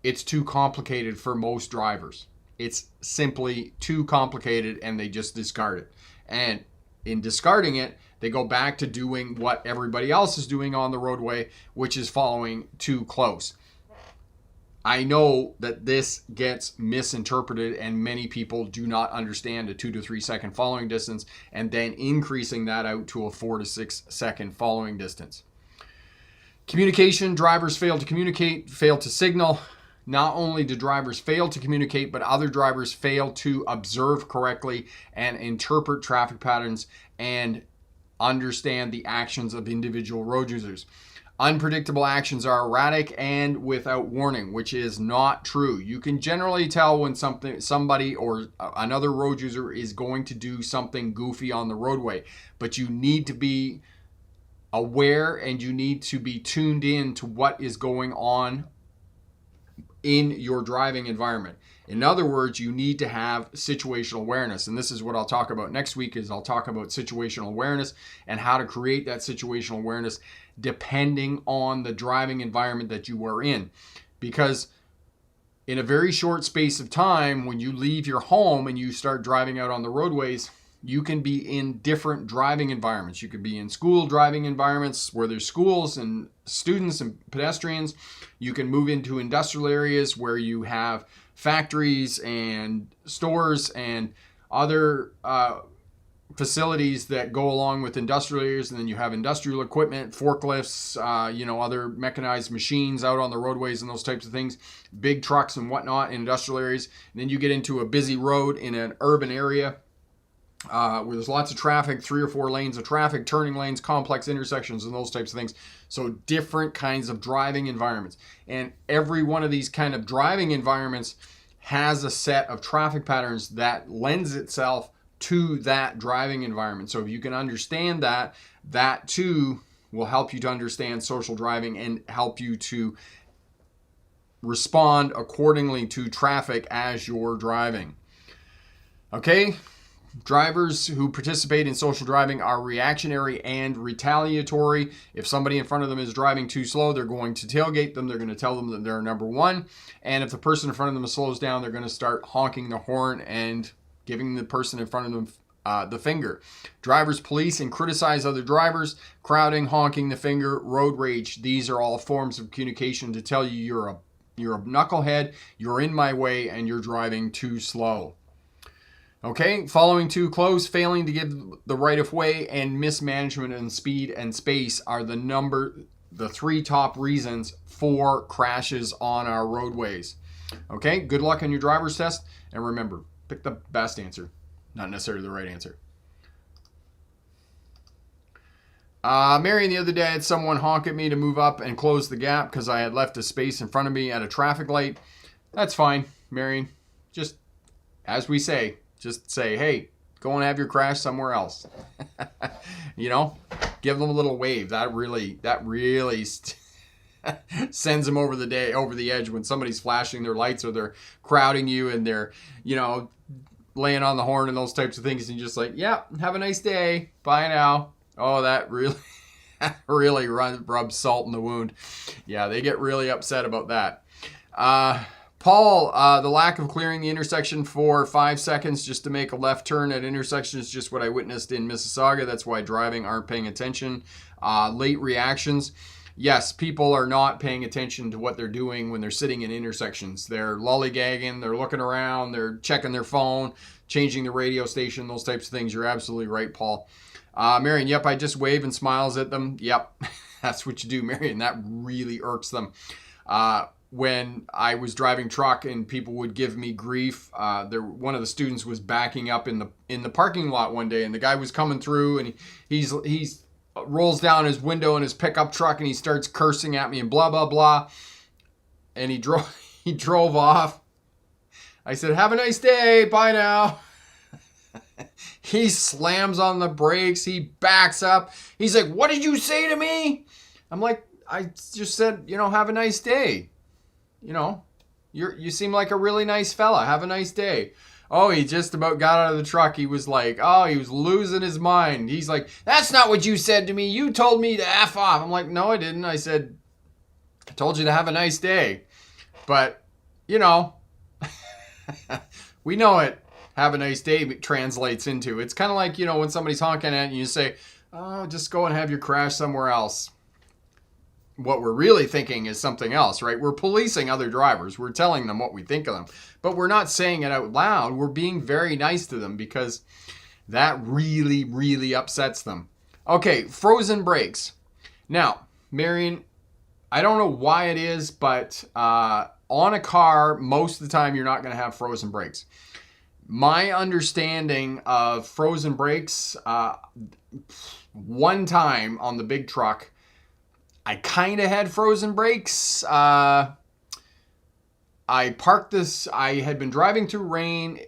It's too complicated for most drivers. It's simply too complicated, and they just discard it. And in discarding it, they go back to doing what everybody else is doing on the roadway, which is following too close. I know that this gets misinterpreted, and many people do not understand a 2 to 3 second following distance and then increasing that out to a 4 to 6 second following distance. Communication, drivers fail to communicate, fail to signal. Not only do drivers fail to communicate, but other drivers fail to observe correctly and interpret traffic patterns and understand the actions of individual road users. Unpredictable actions are erratic and without warning, which is not true. You can generally tell when somebody or another road user is going to do something goofy on the roadway, but you need to be aware and you need to be tuned in to what is going on in your driving environment. In other words, you need to have situational awareness. And this is what I'll talk about next week, is I'll talk about situational awareness and how to create that situational awareness depending on the driving environment that you are in. Because in a very short space of time, when you leave your home and you start driving out on the roadways, you can be in different driving environments. You could be in school driving environments where there's schools and students and pedestrians. You can move into industrial areas where you have factories and stores and other facilities that go along with industrial areas. And then you have industrial equipment, forklifts, other mechanized machines out on the roadways and those types of things, big trucks and whatnot in industrial areas. And then you get into a busy road in an urban area where there's lots of traffic, 3 or 4 lanes of traffic, turning lanes, complex intersections, and those types of things. So different kinds of driving environments. And every one of these kind of driving environments has a set of traffic patterns that lends itself to that driving environment. So if you can understand that, that too will help you to understand social driving and help you to respond accordingly to traffic as you're driving. Okay? Drivers who participate in social driving are reactionary and retaliatory. If somebody in front of them is driving too slow, they're going to tailgate them. They're going to tell them that they're number one. And if the person in front of them slows down, they're going to start honking the horn and giving the person in front of them the finger. Drivers police and criticize other drivers, crowding, honking the finger, road rage. These are all forms of communication to tell you you're a knucklehead, you're in my way, and you're driving too slow. Okay, following too close, failing to give the right of way, and mismanagement in speed and space are the 3 top reasons for crashes on our roadways. Okay, good luck on your driver's test, and remember, pick the best answer, not necessarily the right answer. Marion, the other day I had someone honk at me to move up and close the gap because I had left a space in front of me at a traffic light. That's fine, Marion. Just, as we say, just say, hey, go and have your crash somewhere else. Give them a little wave. That really sends them over the edge when somebody's flashing their lights or they're crowding you and they're, laying on the horn and those types of things. And you're just like, yeah, have a nice day. Bye now. Oh, that Really rub salt in the wound. Yeah, they get really upset about that. Paul, the lack of clearing the intersection for 5 seconds just to make a left turn at intersection is just what I witnessed in Mississauga. That's why driving aren't paying attention. Late reactions. Yes, people are not paying attention to what they're doing when they're sitting in intersections. They're lollygagging, they're looking around, they're checking their phone, changing the radio station, those types of things. You're absolutely right, Paul. Marion, yep, I just wave and smiles at them. Yep, that's what you do, Marion. That really irks them. When I was driving truck and people would give me grief, one of the students was backing up in the parking lot one day, and the guy was coming through, and he's rolls down his window in his pickup truck, and he starts cursing at me and blah blah blah, and he drove off. I said, "Have a nice day, bye now." He slams on the brakes. He backs up. He's like, "What did you say to me?" I'm like, "I just said, have a nice day. You seem like a really nice fella. Have a nice day." Oh, he just about got out of the truck. He was like, he was losing his mind. He's like, "That's not what you said to me. You told me to F off." I'm like, "No, I didn't. I said, I told you to have a nice day." But, we know it. Have a nice day translates into. It's kind of like, when somebody's honking at you, you say, "Oh, just go and have your crash somewhere else." What we're really thinking is something else, right? We're policing other drivers. We're telling them what we think of them, but we're not saying it out loud. We're being very nice to them because that really, really upsets them. Okay, frozen brakes. Now, Marion, I don't know why it is, but on a car, most of the time you're not going to have frozen brakes. My understanding of frozen brakes, one time on the big truck, I kind of had frozen brakes. I parked this. I had been driving through rain.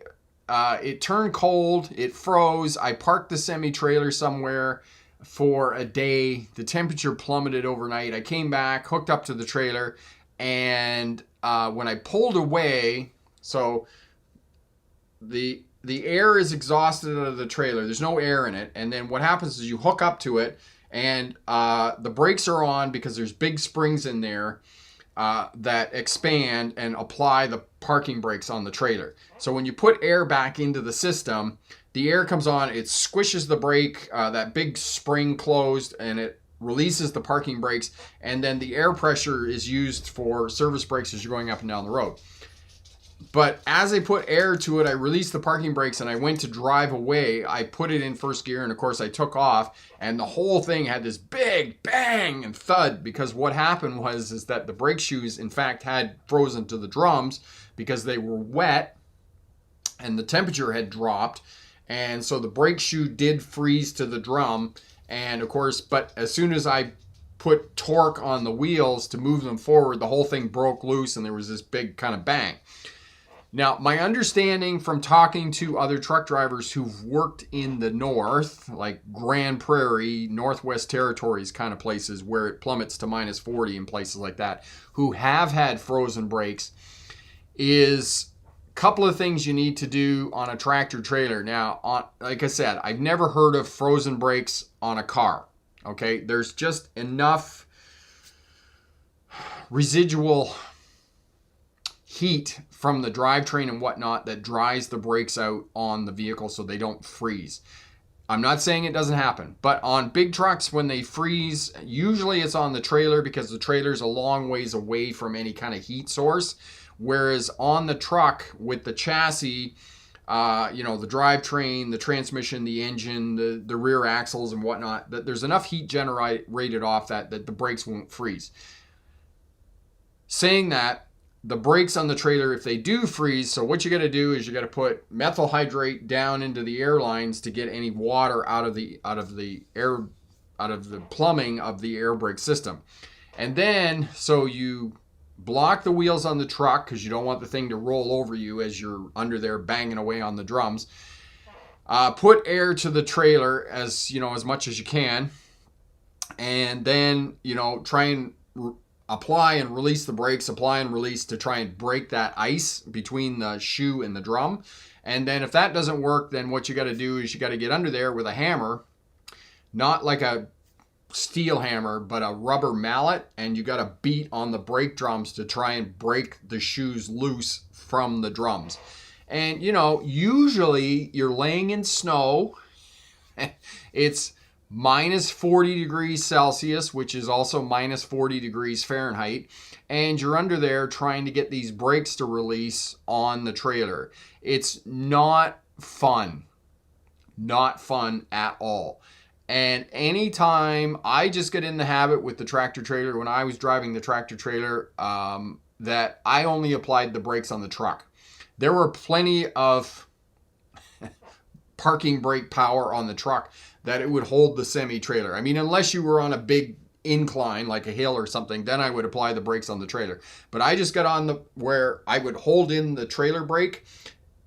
It turned cold. It froze. I parked the semi-trailer somewhere for a day. The temperature plummeted overnight. I came back, hooked up to the trailer, and when I pulled away, so the air is exhausted out of the trailer. There's no air in it. And then what happens is you hook up to it, and the brakes are on because there's big springs in there that expand and apply the parking brakes on the trailer. So when you put air back into the system, the air comes on, it squishes the brake, that big spring closed, and it releases the parking brakes. And then the air pressure is used for service brakes as you're going up and down the road. But as I put air to it, I released the parking brakes and I went to drive away. I put it in first gear, and of course I took off, and the whole thing had this big bang and thud, because what happened is that the brake shoes in fact had frozen to the drums because they were wet and the temperature had dropped. And so the brake shoe did freeze to the drum. And of course, but as soon as I put torque on the wheels to move them forward, the whole thing broke loose and there was this big kind of bang. Now, my understanding from talking to other truck drivers who've worked in the north, like Grand Prairie, Northwest Territories kind of places where it plummets to minus 40 and places like that, who have had frozen brakes, is a couple of things you need to do on a tractor trailer. Now, like I said, I've never heard of frozen brakes on a car. Okay, there's just enough residual heat from the drivetrain and whatnot that dries the brakes out on the vehicle so they don't freeze. I'm not saying it doesn't happen, but on big trucks, when they freeze, usually it's on the trailer because the trailer's a long ways away from any kind of heat source. Whereas on the truck with the chassis, the drivetrain, the transmission, the engine, the rear axles and whatnot, that there's enough heat generated off that the brakes won't freeze. Saying that, the brakes on the trailer, if they do freeze, so what you got to do is you got to put methyl hydrate down into the air lines to get any water out of the plumbing of the air brake system. And then, so you block the wheels on the truck because you don't want the thing to roll over you as you're under there banging away on the drums. Put air to the trailer as much as you can, and then try and apply and release the brakes, apply and release to try and break that ice between the shoe and the drum. And then if that doesn't work, then what you got to do is you got to get under there with a hammer, not like a steel hammer, but a rubber mallet, and you got to beat on the brake drums to try and break the shoes loose from the drums. And, you know, usually you're laying in snow. It's minus 40 degrees Celsius, which is also minus 40 degrees Fahrenheit. And you're under there trying to get these brakes to release on the trailer. It's not fun. Not fun at all. And anytime I just get in the habit with the tractor trailer, when I was driving the tractor trailer, that I only applied the brakes on the truck. There were plenty of parking brake power on the truck that it would hold the semi-trailer. I mean, unless you were on a big incline like a hill or something, then I would apply the brakes on the trailer. But I just got on the where I would hold in the trailer brake,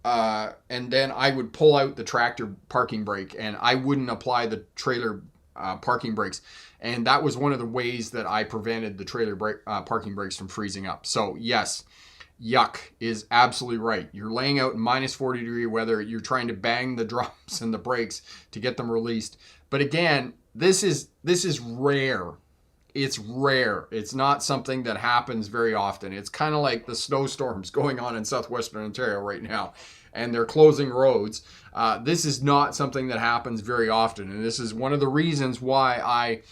and then I would pull out the tractor parking brake, and I wouldn't apply the trailer parking brakes. And that was one of the ways that I prevented the trailer parking brakes from freezing up. So yes, yuck is absolutely right. You're laying out in minus 40 degree weather. You're trying to bang the drums and the brakes to get them released. But again, this is rare. It's rare. It's not something that happens very often. It's kind of like the snowstorms going on in southwestern Ontario right now, and they're closing roads. This is not something that happens very often. And this is one of the reasons why I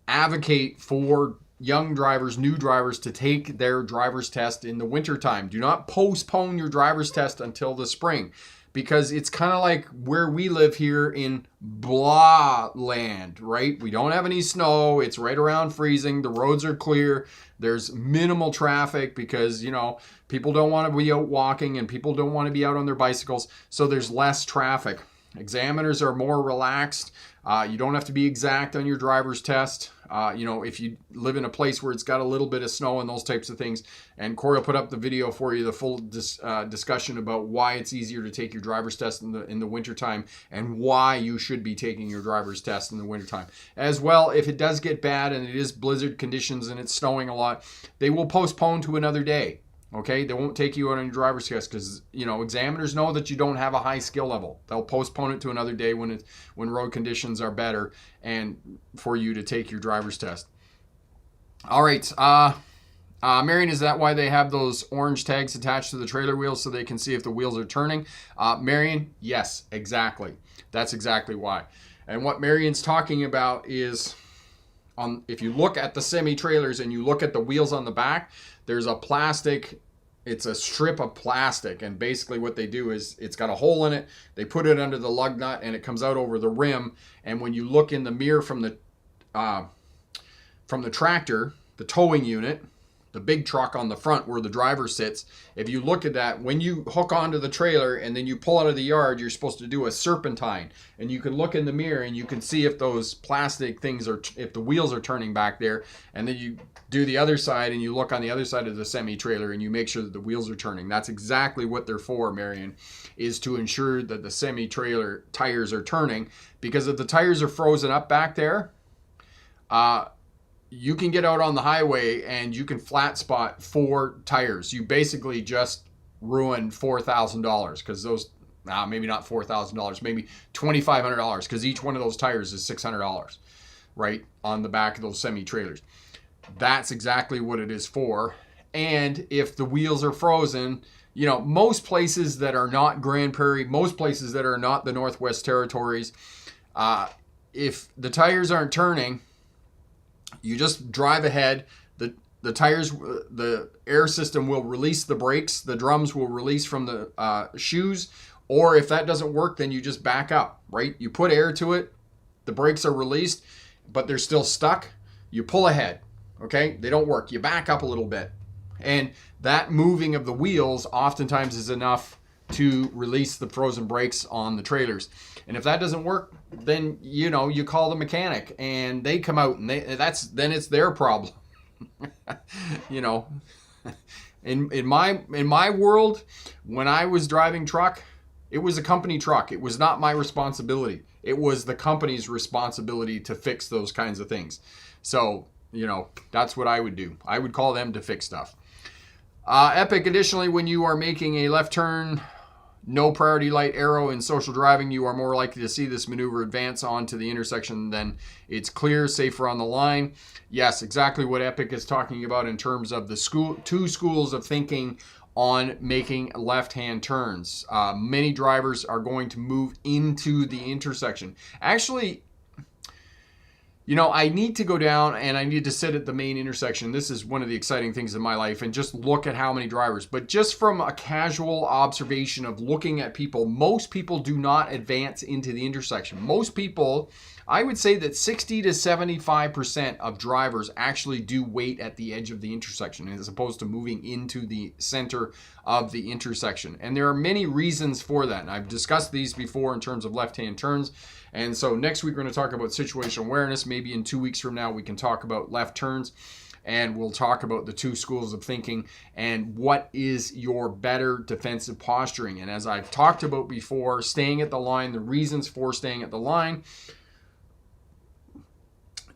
advocate for young drivers, new drivers, to take their driver's test in the wintertime. Do not postpone your driver's test until the spring, because it's kind of like where we live here in blah land, right? We don't have any snow. It's right around freezing. The roads are clear. There's minimal traffic because, you know, people don't want to be out walking and people don't want to be out on their bicycles. So there's less traffic. Examiners are more relaxed. You don't have to be exact on your driver's test. You know, if you live in a place where it's got a little bit of snow and those types of things. And Corey will put up the video for you, the full discussion about why it's easier to take your driver's test in the wintertime and why you should be taking your driver's test in the wintertime. As well, if it does get bad and it is blizzard conditions and it's snowing a lot, they will postpone to another day. Okay, they won't take you out on your driver's test because, you know, examiners know that you don't have a high skill level. They'll postpone it to another day when road conditions are better and for you to take your driver's test. All right, Marion, is that why they have those orange tags attached to the trailer wheels so they can see if the wheels are turning? Marion, yes, exactly. That's exactly why. And what Marion's talking about is, if you look at the semi-trailers and you look at the wheels on the back, there's a plastic, it's a strip of plastic, and basically what they do is it's got a hole in it, they put it under the lug nut and it comes out over the rim, and when you look in the mirror from the tractor, the towing unit, the big truck on the front where the driver sits, if you look at that, when you hook onto the trailer and then you pull out of the yard, you're supposed to do a serpentine, and you can look in the mirror and you can see if those plastic things are, if the wheels are turning back there, and then you do the other side and you look on the other side of the semi-trailer and you make sure that the wheels are turning. That's exactly what they're for, Marion, is to ensure that the semi-trailer tires are turning, because if the tires are frozen up back there, you can get out on the highway and you can flat spot 4 tires. You basically just ruined $4,000, because those, maybe not $4,000, maybe $2,500, because each one of those tires is $600, right, on the back of those semi-trailers. That's exactly what it is for. And if the wheels are frozen, you know, most places that are not Grand Prairie, most places that are not the Northwest Territories, if the tires aren't turning, you just drive ahead. The tires, the air system will release the brakes. The drums will release from the shoes. Or if that doesn't work, then you just back up, right? You put air to it. The brakes are released, but they're still stuck. You pull ahead, okay? They don't work. You back up a little bit. And that moving of the wheels oftentimes is enough to release the frozen brakes on the trailers. And if that doesn't work, then, you know, you call the mechanic and they come out, and then it's their problem. You know, in my world, when I was driving truck, it was a company truck. It was not my responsibility. It was the company's responsibility to fix those kinds of things. So, you know, that's what I would do. I would call them to fix stuff. Epic, additionally, when you are making a left turn No priority light arrow in social driving. You are more likely to see this maneuver advance onto the intersection than it's clear, safer on the line. Yes, exactly what Epic is talking about in terms of the two schools of thinking on making left-hand turns. Many drivers are going to move into the intersection. Actually, I need to go down and I need to sit at the main intersection. This is one of the exciting things in my life, and just look at how many drivers. But just from a casual observation of looking at people, most people do not advance into the intersection. Most people, I would say that 60 to 75% of drivers actually do wait at the edge of the intersection as opposed to moving into the center of the intersection. And there are many reasons for that. And I've discussed these before in terms of left-hand turns. And so next week we're going to talk about situational awareness. Maybe in 2 weeks from now we can talk about left turns, and we'll talk about the two schools of thinking and what is your better defensive posturing. And as I've talked about before, staying at the line, the reasons for staying at the line.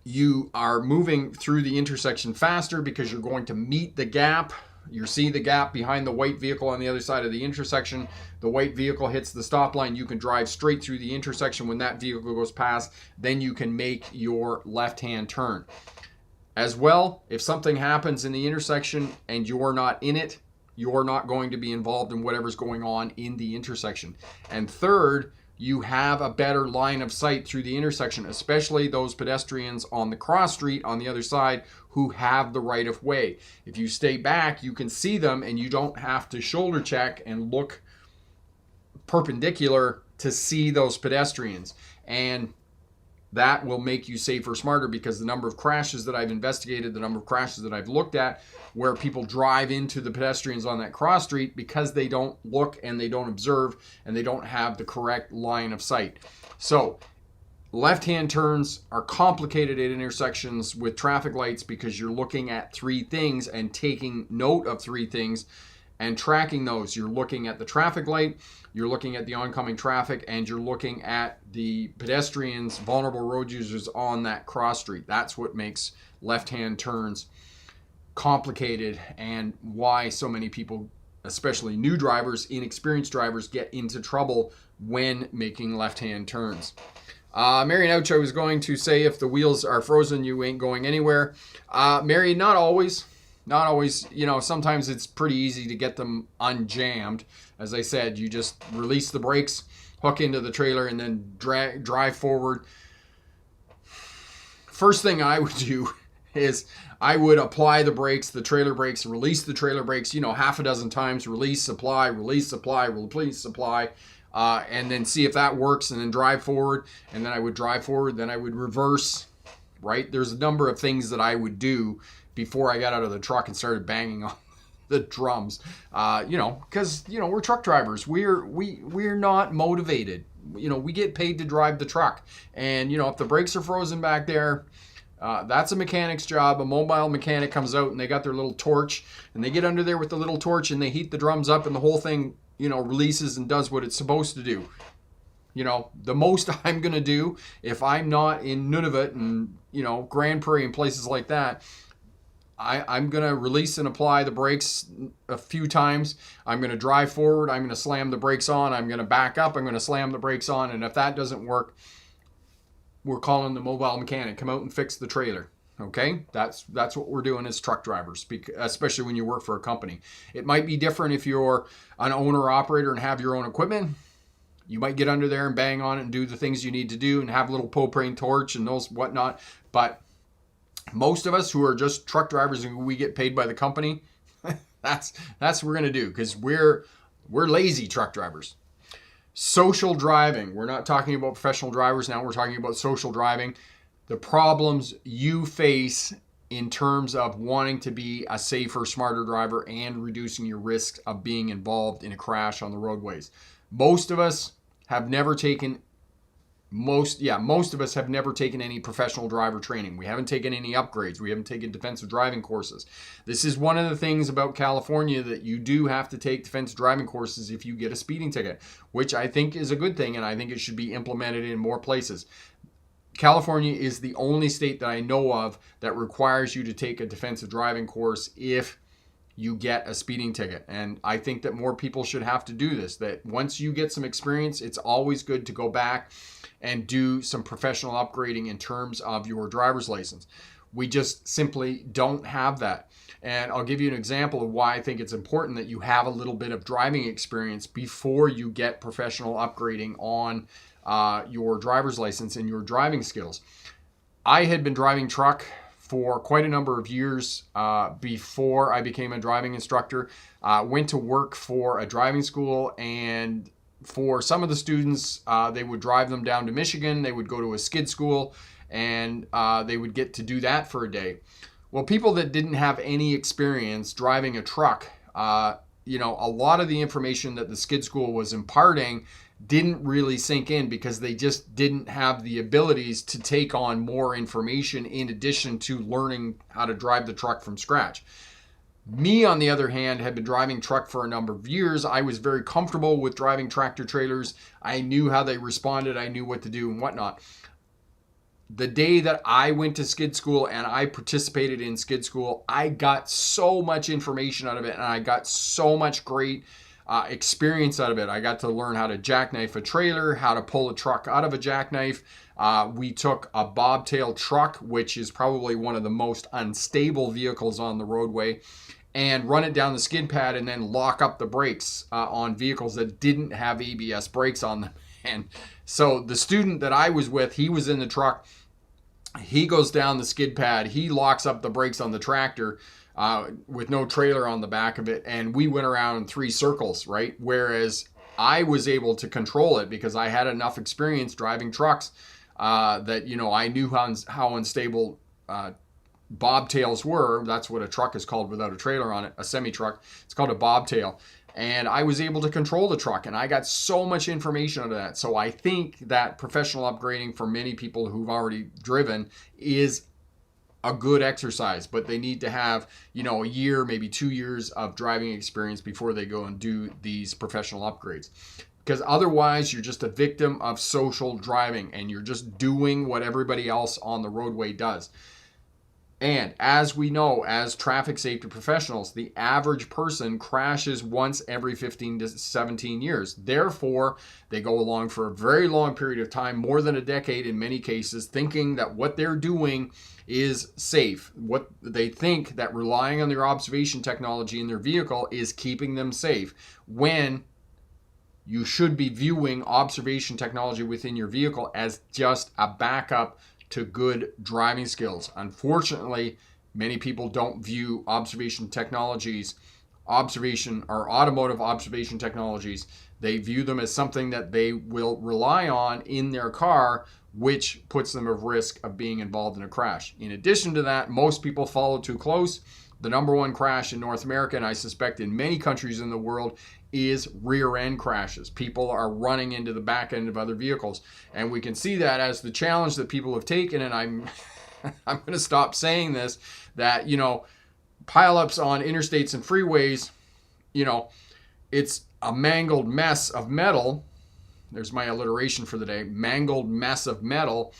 You are moving through the intersection faster because you're going to meet the gap. You see the gap behind the white vehicle on the other side of the intersection. The white vehicle hits the stop line. You can drive straight through the intersection when that vehicle goes past. Then you can make your left-hand turn. As well, if something happens in the intersection and you're not in it, you're not going to be involved in whatever's going on in the intersection. And third, you have a better line of sight through the intersection, especially those pedestrians on the cross street on the other side who have the right of way. If you stay back, you can see them and you don't have to shoulder check and look perpendicular to see those pedestrians. And that will make you safer, smarter, because the number of crashes that I've investigated, the number of crashes that I've looked at where people drive into the pedestrians on that cross street because they don't look and they don't observe and they don't have the correct line of sight. So left-hand turns are complicated at intersections with traffic lights because you're looking at three things and taking note of three things and tracking those. You're looking at the traffic light, you're looking at the oncoming traffic, and you're looking at the pedestrians, vulnerable road users on that cross street. That's what makes left-hand turns complicated and why so many people, especially new drivers, inexperienced drivers, get into trouble when making left-hand turns. Mary Nouch, I was going to say, if the wheels are frozen, you ain't going anywhere. Mary, not always. Not always. Sometimes it's pretty easy to get them unjammed. As I said, you just release the brakes, hook into the trailer, and then drive forward. First thing I would do is I would apply the brakes, the trailer brakes, release the trailer brakes, half a dozen times, release, apply, release, apply, release, apply, and then see if that works, and then drive forward. And then I would drive forward, then I would reverse, right? There's a number of things that I would do before I got out of the truck and started banging on the drums, because, we're truck drivers. We're not motivated. We get paid to drive the truck. And, if the brakes are frozen back there, that's a mechanic's job. A mobile mechanic comes out and they got their little torch and they get under there with the little torch and they heat the drums up and the whole thing, releases and does what it's supposed to do. The most I'm going to do if I'm not in Nunavut and, Grand Prairie and places like that, I'm going to release and apply the brakes a few times. I'm going to drive forward. I'm going to slam the brakes on. I'm going to back up. I'm going to slam the brakes on. And if that doesn't work, we're calling the mobile mechanic. Come out and fix the trailer. Okay? That's what we're doing as truck drivers, especially when you work for a company. It might be different if you're an owner-operator and have your own equipment. You might get under there and bang on it and do the things you need to do and have a little propane torch and those whatnot. But most of us who are just truck drivers and we get paid by the company, that's what we're going to do, because we're lazy truck drivers. Social driving. We're not talking about professional drivers now. We're talking about social driving. The problems you face in terms of wanting to be a safer, smarter driver and reducing your risk of being involved in a crash on the roadways. Most of us have never taken any professional driver training. We haven't taken any upgrades. We haven't taken defensive driving courses. This is one of the things about California, that you do have to take defensive driving courses if you get a speeding ticket, which I think is a good thing, and I think it should be implemented in more places. California is the only state that I know of that requires you to take a defensive driving course if you get a speeding ticket. And I think that more people should have to do this, that once you get some experience, it's always good to go back and do some professional upgrading in terms of your driver's license. We just simply don't have that. And I'll give you an example of why I think it's important that you have a little bit of driving experience before you get professional upgrading on your driver's license and your driving skills. I had been driving truck for quite a number of years before I became a driving instructor. Went to work for a driving school, and for some of the students, they would drive them down to Michigan. They would go to a skid school, and they would get to do that for a day. Well, people that didn't have any experience driving a truck, a lot of the information that the skid school was imparting didn't really sink in because they just didn't have the abilities to take on more information in addition to learning how to drive the truck from scratch. Me, on the other hand, had been driving truck for a number of years. I was very comfortable with driving tractor trailers. I knew how they responded. I knew what to do and whatnot. The day that I went to skid school and I participated in skid school, I got so much information out of it, and I got so much great experience out of it. I got to learn how to jackknife a trailer, how to pull a truck out of a jackknife. We took a bobtail truck, which is probably one of the most unstable vehicles on the roadway, and run it down the skid pad and then lock up the brakes on vehicles that didn't have ABS brakes on them. And so the student that I was with, he was in the truck. He goes down the skid pad. He locks up the brakes on the tractor with no trailer on the back of it. And we went around in 3 circles, right? Whereas I was able to control it because I had enough experience driving trucks that, I knew how unstable bobtails were. That's what a truck is called without a trailer on it, a semi-truck. It's called a bobtail. And I was able to control the truck, and I got so much information out of that. So I think that professional upgrading for many people who've already driven is a good exercise, but they need to have, a year, maybe 2 years of driving experience before they go and do these professional upgrades. Because otherwise, you're just a victim of social driving, and you're just doing what everybody else on the roadway does. And as we know, as traffic safety professionals, the average person crashes once every 15 to 17 years. Therefore, they go along for a very long period of time, more than a decade in many cases, thinking that what they're doing is safe. What they think that relying on their observation technology in their vehicle is keeping them safe, when you should be viewing observation technology within your vehicle as just a backup to good driving skills. Unfortunately, many people don't view observation technologies, automotive observation technologies. They view them as something that they will rely on in their car, which puts them at risk of being involved in a crash. In addition to that, most people follow too close. The number one crash in North America, and I suspect in many countries in the world, is rear end crashes. People are running into the back end of other vehicles. And we can see that as the challenge that people have taken, and I'm going to stop saying this, that, pileups on interstates and freeways, it's a mangled mess of metal. There's my alliteration for the day, mangled mess of metal.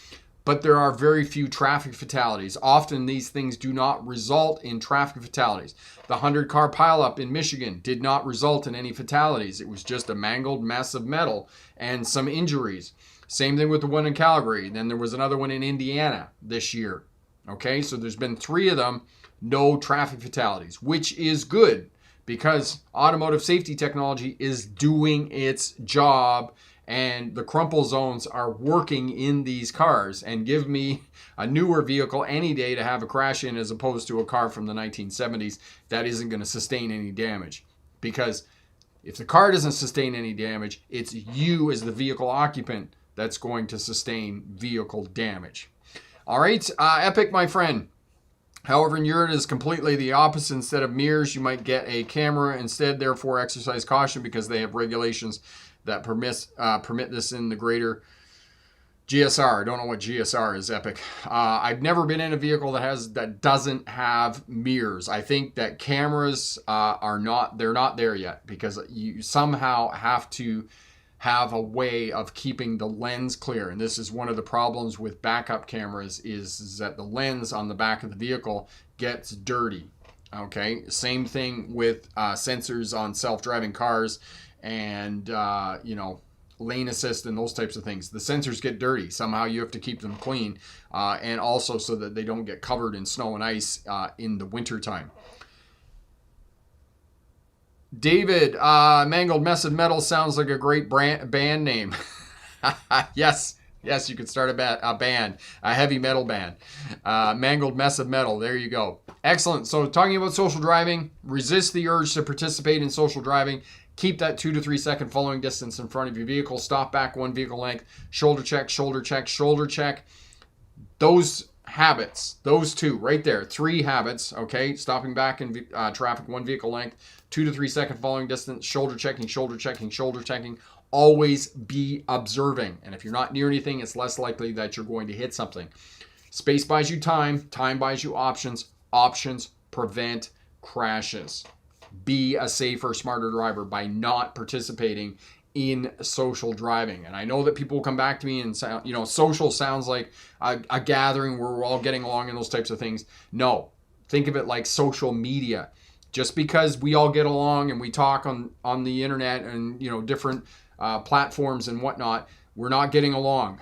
But there are very few traffic fatalities. Often these things do not result in traffic fatalities. The 100-car pileup in Michigan did not result in any fatalities. It was just a mangled mess of metal and some injuries. Same thing with the one in Calgary. Then there was another one in Indiana this year. Okay, so there's been 3 of them, no traffic fatalities, which is good because automotive safety technology is doing its job, and the crumple zones are working in these cars. And give me a newer vehicle any day to have a crash in, as opposed to a car from the 1970s that isn't going to sustain any damage. Because if the car doesn't sustain any damage, it's you as the vehicle occupant that's going to sustain vehicle damage. All right, Epic, my friend. However, in Europe, it is completely the opposite. Instead of mirrors, you might get a camera instead. Therefore, exercise caution because they have regulations that permit this in the greater GSR. I don't know what GSR is, Epic. I've never been in a vehicle that doesn't have mirrors. I think that cameras they're not there yet, because you somehow have to have a way of keeping the lens clear. And this is one of the problems with backup cameras is that the lens on the back of the vehicle gets dirty. Okay, same thing with sensors on self-driving cars and, lane assist and those types of things. The sensors get dirty. Somehow you have to keep them clean, and also so that they don't get covered in snow and ice in the wintertime. David, Mangled Mess of Metal sounds like a great band name. Yes, you could start a band, a heavy metal band. Mangled Mess of Metal, there you go. Excellent. So talking about social driving, resist the urge to participate in social driving. Keep that 2 to 3 second following distance in front of your vehicle. Stop back 1 vehicle length. Shoulder check, shoulder check, shoulder check. Those habits, those 2 right there, 3 habits, okay? Stopping back in traffic 1 vehicle length, 2 to 3 second following distance, shoulder checking, shoulder checking, shoulder checking. Always be observing. And if you're not near anything, it's less likely that you're going to hit something. Space buys you time. Time buys you options. Options prevent crashes. Be a safer, smarter driver by not participating in social driving. And I know that people will come back to me and say, social sounds like a gathering where we're all getting along and those types of things. No, think of it like social media. Just because we all get along and we talk on the internet and, different platforms and whatnot, we're not getting along.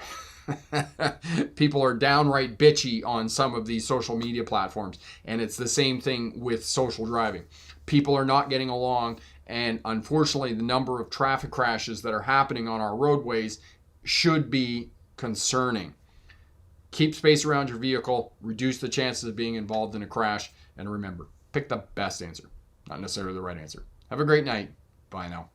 People are downright bitchy on some of these social media platforms, and it's the same thing with social driving. People are not getting along, and unfortunately the number of traffic crashes that are happening on our roadways should be concerning. Keep space around your vehicle, reduce the chances of being involved in a crash, and remember, pick the best answer, not necessarily the right answer. Have a great night. Bye now.